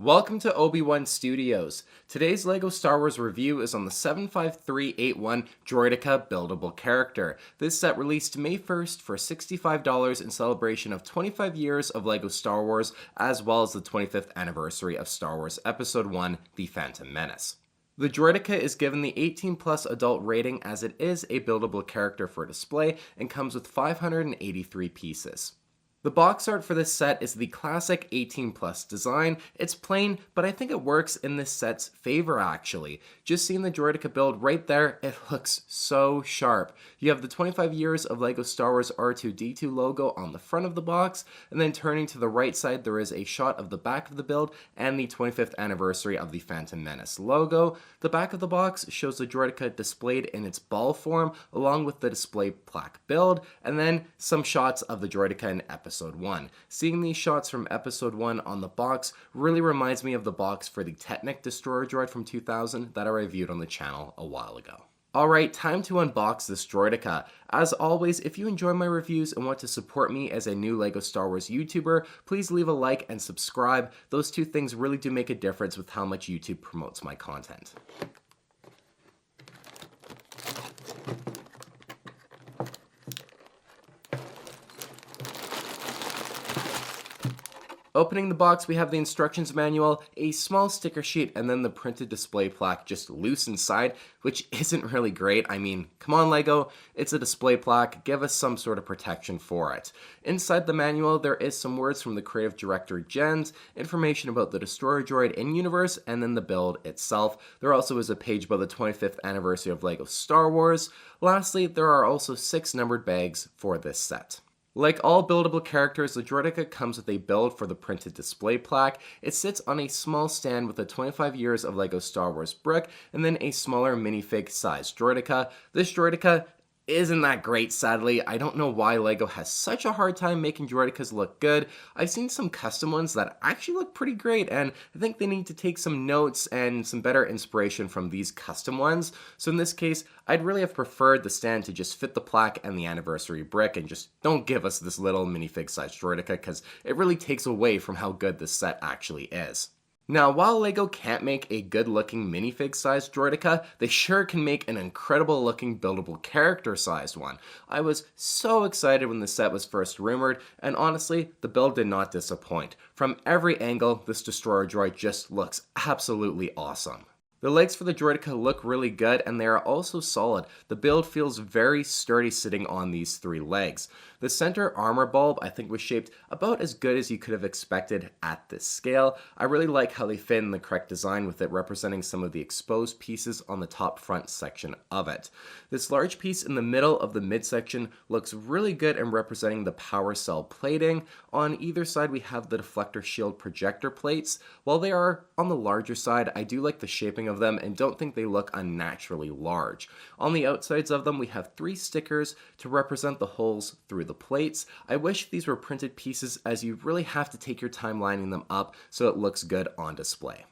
Welcome to Obi-Wan Studios. Today's LEGO Star Wars review is on the 75381 Droideka Buildable Character. This set released May 1st for $65 in celebration of 25 years of LEGO Star Wars, as well as the 25th anniversary of Star Wars Episode 1, The Phantom Menace. The Droideka is given the 18+ adult rating as it is a buildable character for display and comes with 583 pieces. The box art for this set is the classic 18+ design. It's plain, but I think it works in this set's favor actually. Just seeing the Droideka build right there, it looks so sharp. You have the 25 years of LEGO Star Wars R2-D2 logo on the front of the box, and then turning to the right side there is a shot of the back of the build and the 25th anniversary of the Phantom Menace logo. The back of the box shows the Droideka displayed in its ball form along with the display plaque build, and then some shots of the Droideka in Episode 1. Seeing these shots from Episode 1 on the box really reminds me of the box for the Technic Destroyer droid from 2000 that I reviewed on the channel a while ago. Alright, time to unbox this Droideka. As always, if you enjoy my reviews and want to support me as a new LEGO Star Wars YouTuber, please leave a like and subscribe. Those two things really do make a difference with how much YouTube promotes my content. Opening the box, we have the instructions manual, a small sticker sheet, and then the printed display plaque just loose inside, which isn't really great. I mean, come on LEGO, it's a display plaque, give us some sort of protection for it. Inside the manual, there is some words from the creative director Jens, information about the Destroyer droid in universe, and then the build itself. There also is a page about the 25th anniversary of LEGO Star Wars. Lastly, there are also 6 numbered bags for this set. Like all buildable characters, the Droideka comes with a build for the printed display plaque. It sits on a small stand with the 25 years of LEGO Star Wars brick, and then a smaller minifig sized Droideka. This Droideka isn't that great, sadly. I don't know why LEGO has such a hard time making Droidekas look good. I've seen some custom ones that actually look pretty great, and I think they need to take some notes and some better inspiration from these custom ones. So in this case, I'd really have preferred the stand to just fit the plaque and the anniversary brick, and just don't give us this little minifig sized Droideka, because it really takes away from how good this set actually is. Now, while LEGO can't make a good-looking minifig-sized Droideka, they sure can make an incredible-looking buildable character-sized one. I was so excited when the set was first rumored, and honestly, the build did not disappoint. From every angle, this Destroyer droid just looks absolutely awesome. The legs for the Droideka look really good, and they are also solid. The build feels very sturdy sitting on these 3 legs. The center armor bulb I think was shaped about as good as you could have expected at this scale. I really like how they fit in the correct design with it representing some of the exposed pieces on the top front section of it. This large piece in the middle of the midsection looks really good in representing the power cell plating. On either side we have the deflector shield projector plates. While they are on the larger side, I do like the shaping of them and don't think they look unnaturally large. On the outsides of them we have 3 stickers to represent the holes through the plates. I wish these were printed pieces as you really have to take your time lining them up so it looks good on display.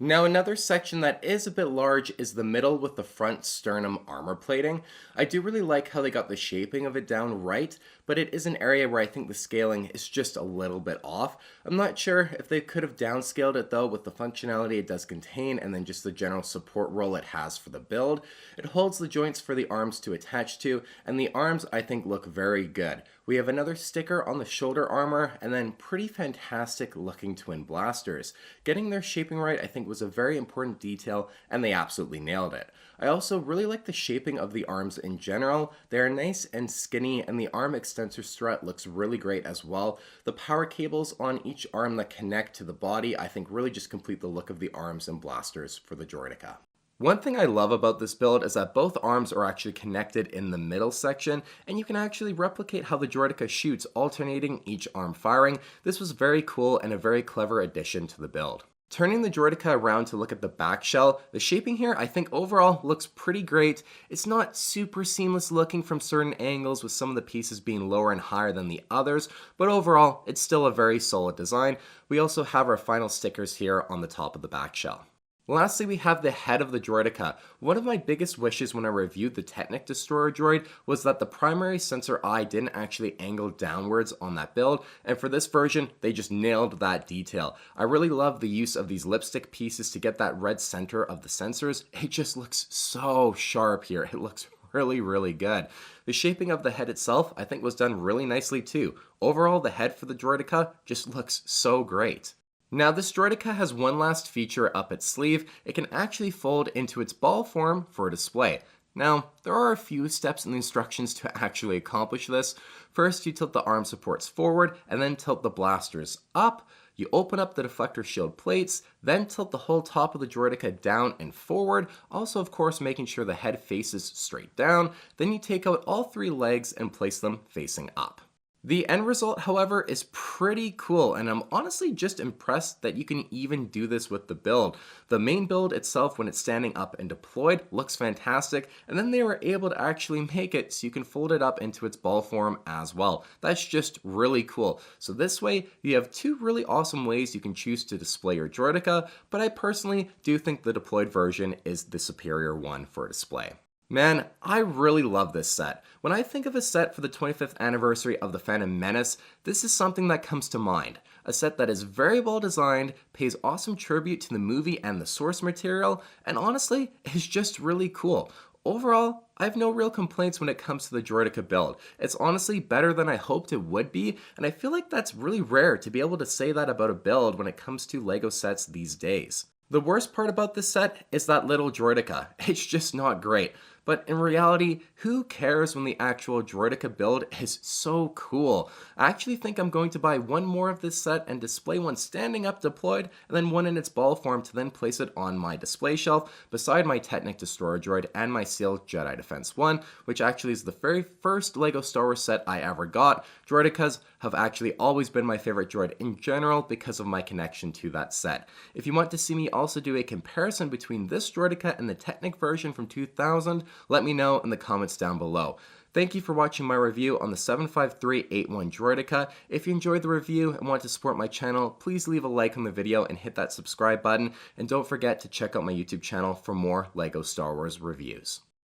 Now another section that is a bit large is the middle with the front sternum armor plating. I do really like how they got the shaping of it down right, but it is an area where I think the scaling is just a little bit off. I'm not sure if they could have downscaled it though with the functionality it does contain and then just the general support role it has for the build. It holds the joints for the arms to attach to, and the arms I think look very good. We have another sticker on the shoulder armor and then pretty fantastic looking twin blasters. Getting their shaping right I think was a very important detail, and they absolutely nailed it. I also really like the shaping of the arms in general. They are nice and skinny, and the arm extensor strut looks really great as well. The power cables on each arm that connect to the body I think really just complete the look of the arms and blasters for the Droideka. One thing I love about this build is that both arms are actually connected in the middle section, and you can actually replicate how the Droideka shoots, alternating each arm firing. This was very cool and a very clever addition to the build. Turning the Droideka around to look at the back shell, the shaping here I think overall looks pretty great. It's not super seamless looking from certain angles with some of the pieces being lower and higher than the others, but overall it's still a very solid design. We also have our final stickers here on the top of the back shell. Lastly, we have the head of the Droideka. One of my biggest wishes when I reviewed the Technic Destroyer droid was that the primary sensor eye didn't actually angle downwards on that build, and for this version, they just nailed that detail. I really love the use of these lipstick pieces to get that red center of the sensors. It just looks so sharp here. It looks really good. The shaping of the head itself, I think, was done really nicely too. Overall, the head for the Droideka just looks so great. Now, this Droideka has one last feature up its sleeve. It can actually fold into its ball form for a display. Now, there are a few steps in the instructions to actually accomplish this. First, you tilt the arm supports forward and then tilt the blasters up. You open up the deflector shield plates, then tilt the whole top of the Droideka down and forward, also of course making sure the head faces straight down. Then you take out all three legs and place them facing up. The end result, however, is pretty cool, and I'm honestly just impressed that you can even do this with the build. The main build itself, when it's standing up and deployed, looks fantastic, and then they were able to actually make it so you can fold it up into its ball form as well. That's just really cool. So this way, you have two really awesome ways you can choose to display your Droideka, but I personally do think the deployed version is the superior one for display. Man, I really love this set. When I think of a set for the 25th anniversary of the Phantom Menace, this is something that comes to mind. A set that is very well designed, pays awesome tribute to the movie and the source material, and honestly, is just really cool. Overall, I have no real complaints when it comes to the Droideka build. It's honestly better than I hoped it would be, and I feel like that's really rare to be able to say that about a build when it comes to LEGO sets these days. The worst part about this set is that little Droideka. It's just not great. But in reality, who cares when the actual Droideka build is so cool? I actually think I'm going to buy one more of this set and display one standing up deployed, and then one in its ball form to then place it on my display shelf beside my Technic Destroyer droid and my sealed Jedi Defense 1, which actually is the very first LEGO Star Wars set I ever got. Droidekas have actually always been my favorite droid in general because of my connection to that set. If you want to see me also do a comparison between this Droideka and the Technic version from 2000, let me know in the comments down below. Thank you for watching my review on the 75381 Droideka. If you enjoyed the review and want to support my channel, please leave a like on the video and hit that subscribe button. And don't forget to check out my YouTube channel for more LEGO Star Wars reviews.